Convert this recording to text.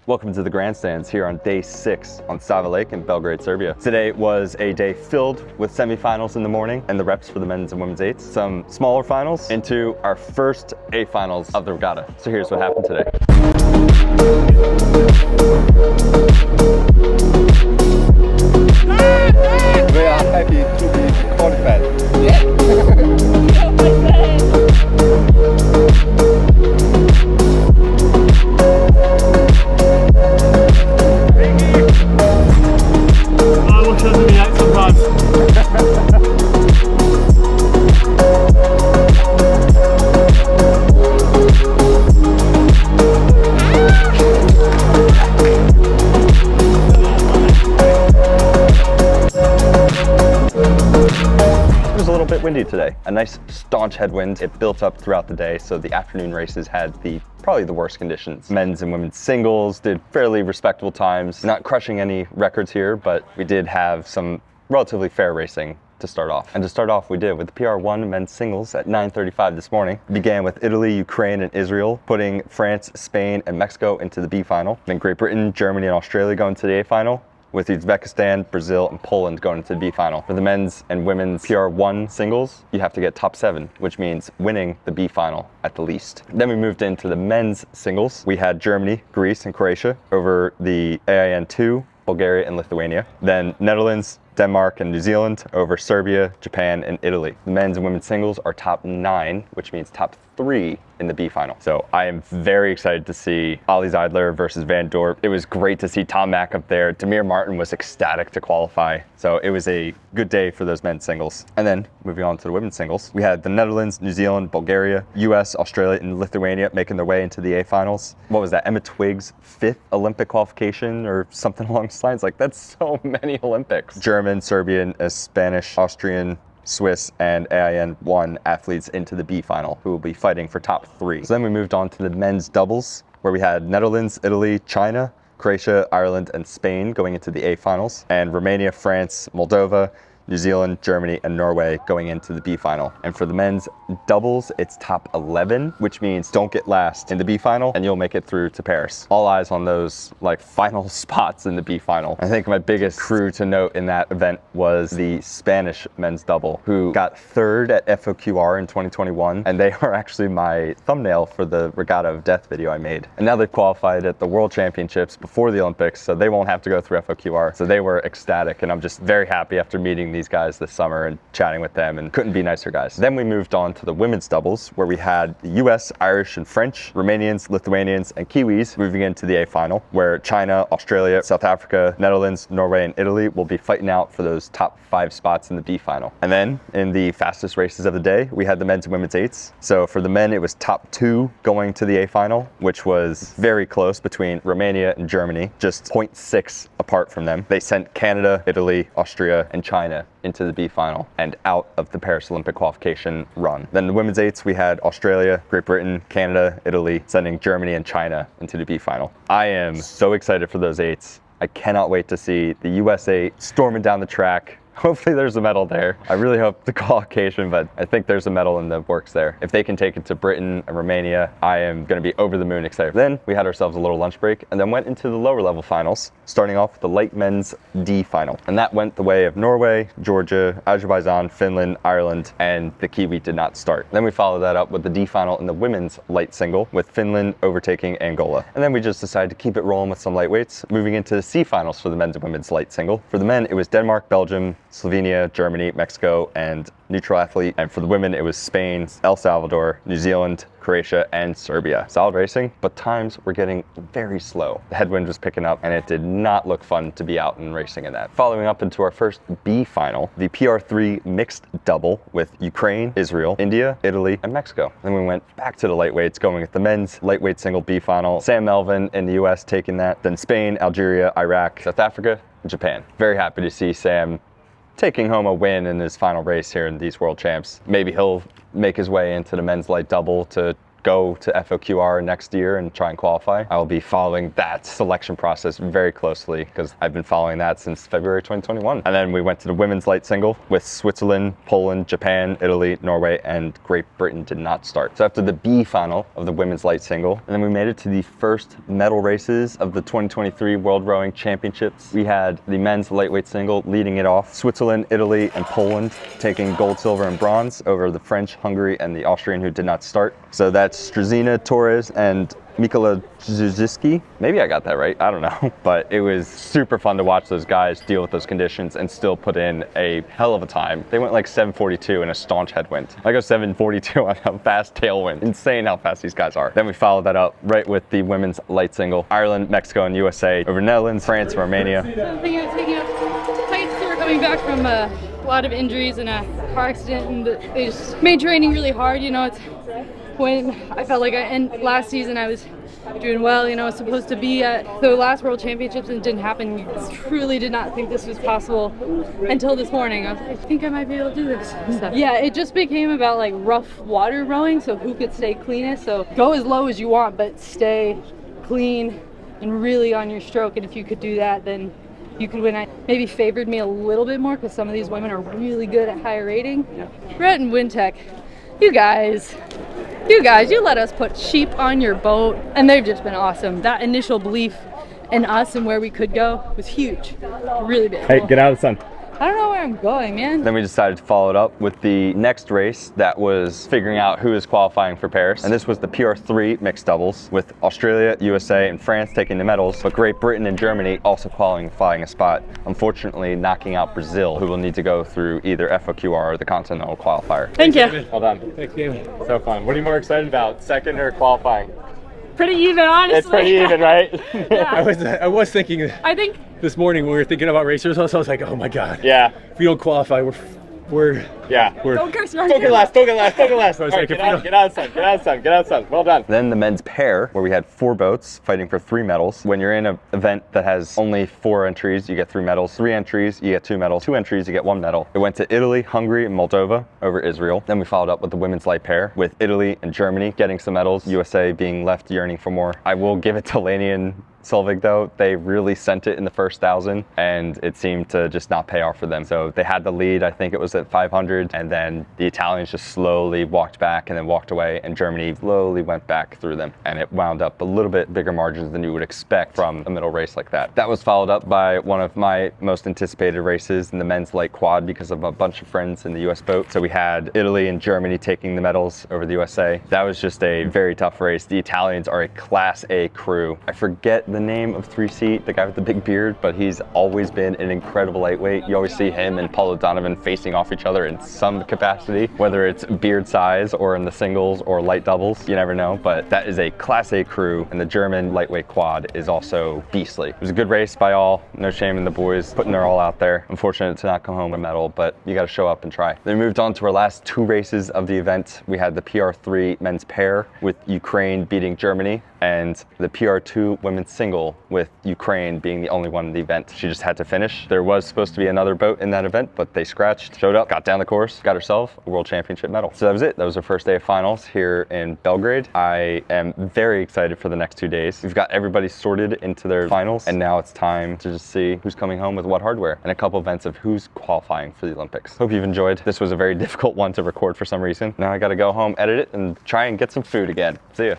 Welcome to the grandstands here on day 6 on Sava Lake in Belgrade, Serbia. Today was a day filled with semifinals in the morning and the reps for the men's and women's eights, some smaller finals, into our first A finals of the regatta. So here's what happened today. We are happy to be qualified. I wish I was out sometimes. It was a little bit windy today. A nice staunch headwind. It built up throughout the day, so the afternoon races had probably the worst conditions. Men's and women's singles did fairly respectable times. Not crushing any records here, but we did have some relatively fair racing to start off. And to start off, we did with the PR1 men's singles at 9:35 this morning. Began with Italy, Ukraine, and Israel, putting France, Spain, and Mexico into the B final. Then Great Britain, Germany, and Australia going to the A final, with Uzbekistan, Brazil, and Poland going into the B final. For the men's and women's PR1 singles, you have to get top 7, which means winning the B final at the least. Then we moved into the men's singles. We had Germany, Greece, and Croatia over the AIN2, Bulgaria, and Lithuania. Then Netherlands, Denmark, and New Zealand over Serbia, Japan, and Italy. The men's and women's singles are top 9, which means top 3 in the B final. So I am very excited to see Ali Zeidler versus Van Dorp. It was great to see Tom Mack up there. Demir Martin was ecstatic to qualify. So it was a good day for those men's singles. And then moving on to the women's singles, we had the Netherlands, New Zealand, Bulgaria, US, Australia, and Lithuania making their way into the A finals. What was that? Emma Twiggs' 5th Olympic qualification or something along those lines. Like, that's so many Olympics. German, Serbian, Spanish, Austrian, Swiss, and AIN1 athletes into the B final, who will be fighting for top 3. So then we moved on to the men's doubles, where we had Netherlands, Italy, China, Croatia, Ireland, and Spain going into the A finals, and Romania, France, Moldova, New Zealand, Germany, and Norway going into the B final. And for the men's doubles, it's top 11, which means don't get last in the B final and you'll make it through to Paris. All eyes on those final spots in the B final. I think my biggest crew to note in that event was the Spanish men's double, who got 3rd at FOQR in 2021, and they are actually my thumbnail for the Regatta of Death video I made. And now they've qualified at the World Championships before the Olympics, so they won't have to go through FOQR. So they were ecstatic, and I'm just very happy after meeting these guys this summer and chatting with them, and couldn't be nicer guys. Then we moved on to the women's doubles, where we had the US, Irish, and French, Romanians, Lithuanians, and Kiwis moving into the A final, where China, Australia, South Africa, Netherlands, Norway, and Italy will be fighting out for those top 5 spots in the B final. And then in the fastest races of the day, we had the men's and women's eights. So for the men, it was top 2 going to the A final, which was very close between Romania and Germany, just 0.6 apart from them. They sent Canada, Italy, Austria, and China into the B final and out of the Paris Olympic qualification run. Then the women's eights, we had Australia, Great Britain, Canada, Italy, sending Germany and China into the B final. I am so excited for those eights. I cannot wait to see the USA storming down the track. Hopefully there's a medal there. I really hope the qualification, but I think there's a medal in the works there. If they can take it to Britain and Romania, I am gonna be over the moon excited. Then we had ourselves a little lunch break and then went into the lower level finals, starting off with the light men's D final. And that went the way of Norway, Georgia, Azerbaijan, Finland, Ireland, and the Kiwi did not start. Then we followed that up with the D final in the women's light single, with Finland overtaking Angola. And then we just decided to keep it rolling with some lightweights, moving into the C finals for the men's and women's light single. For the men, it was Denmark, Belgium, Slovenia, Germany, Mexico, and neutral athlete. And for the women, it was Spain, El Salvador, New Zealand, Croatia, and Serbia. Solid racing, but times were getting very slow. The headwind was picking up, and it did not look fun to be out and racing in that. Following up into our first B final, the PR3 mixed double with Ukraine, Israel, India, Italy, and Mexico. Then we went back to the lightweights, going with the men's lightweight single B final. Sam Melvin in the US taking that. Then Spain, Algeria, Iraq, South Africa, and Japan. Very happy to see Sam taking home a win in his final race here in these World Champs. Maybe he'll make his way into the men's light double to go to FOQR next year and try and qualify, I will be following that selection process very closely because I've been following that since February 2021. And then we went to the women's light single with Switzerland, Poland, Japan, Italy, Norway, and Great Britain did not start. So after the B final of the women's light single, and then we made it to the first medal races of the 2023 World Rowing Championships. We had the men's lightweight single leading it off. Switzerland, Italy, and Poland taking gold, silver, and bronze over the French, Hungary, and the Austrian who did not start. So that's Strazina, Torres, and Mikola Zuziski. Maybe I got that right, I don't know. But it was super fun to watch those guys deal with those conditions and still put in a hell of a time. They went like 7:42 in a staunch headwind. I go 7:42 on a fast tailwind. Insane how fast these guys are. Then we followed that up right with the women's light single. Ireland, Mexico, and USA over Netherlands, France, Romania. Something I was taking up fights that were coming back from a lot of injuries and a car accident, and they just made training really hard. You know, it's when I felt like last season I was doing well, you know, I was supposed to be at the last World Championships and it didn't happen. Truly did not think this was possible until this morning. I was like, I think I might be able to do this. Yeah, it just became about like rough water rowing, so who could stay cleanest. So go as low as you want, but stay clean and really on your stroke. And if you could do that, then you could win. It maybe favored me a little bit more because some of these women are really good at higher rating. Brett and Wintech, you guys, you let us put sheep on your boat, and they've just been awesome. That initial belief in us and where we could go was huge, really big. Hey, get out of the sun. I don't know where I'm going, man. Then we decided to follow it up with the next race that was figuring out who is qualifying for Paris. And this was the PR3 mixed doubles with Australia, USA, and France taking the medals, but Great Britain and Germany also qualifying a spot, unfortunately knocking out Brazil, who will need to go through either FOQR or the Continental Qualifier. Thank you. Well done. Thank you. So fun. What are you more excited about, second or qualifying? Pretty even, honestly. It's pretty even, right? Yeah. I was thinking I think this morning when we were thinking about race results, I was like, oh my God. Yeah. If we don't qualify, we're don't curse me. Don't get last. All right, like, get out of sun. Well done. Then the men's pair, where we had 4 boats fighting for 3 medals. When you're in an event that has only 4 entries, you get 3 medals. 3 entries, you get 2 medals. 2 entries, you get 1 medal. It went to Italy, Hungary, and Moldova over Israel. Then we followed up with the women's light pair with Italy and Germany getting some medals. USA being left yearning for more. I will give it to Laney and Selvig though. They really sent it in the first 1,000 and it seemed to just not pay off for them. So they had the lead, I think it was at 500, and then the Italians just slowly walked back and then walked away, and Germany slowly went back through them, and it wound up a little bit bigger margins than you would expect from a middle race like that. That was followed up by one of my most anticipated races in the men's light quad because of a bunch of friends in the US boat. So we had Italy and Germany taking the medals over the USA. That was just a very tough race. The Italians are a Class A crew. I forget the name of 3-seat, the guy with the big beard, but he's always been an incredible lightweight. You always see him and Paul O'Donovan facing off each other in some capacity, whether it's beard size or in the singles or light doubles, you never know, but that is a Class A crew, and the German lightweight quad is also beastly. It was a good race by all, no shame in the boys, putting their all out there. Unfortunate to not come home with a medal, but you gotta show up and try. Then we moved on to our last 2 races of the event. We had the PR3 men's pair with Ukraine beating Germany, and the PR2 women's single with Ukraine being the only one in the event. She just had to finish. There was supposed to be another boat in that event, but they scratched, showed up, got down the course, got herself a world championship medal. So that was it. That was our first day of finals here in Belgrade. I am very excited for the next 2 days. We've got everybody sorted into their finals, and now it's time to just see who's coming home with what hardware and a couple events of who's qualifying for the Olympics. Hope you've enjoyed. This was a very difficult one to record for some reason. Now I gotta go home, edit it, and try and get some food again. See ya.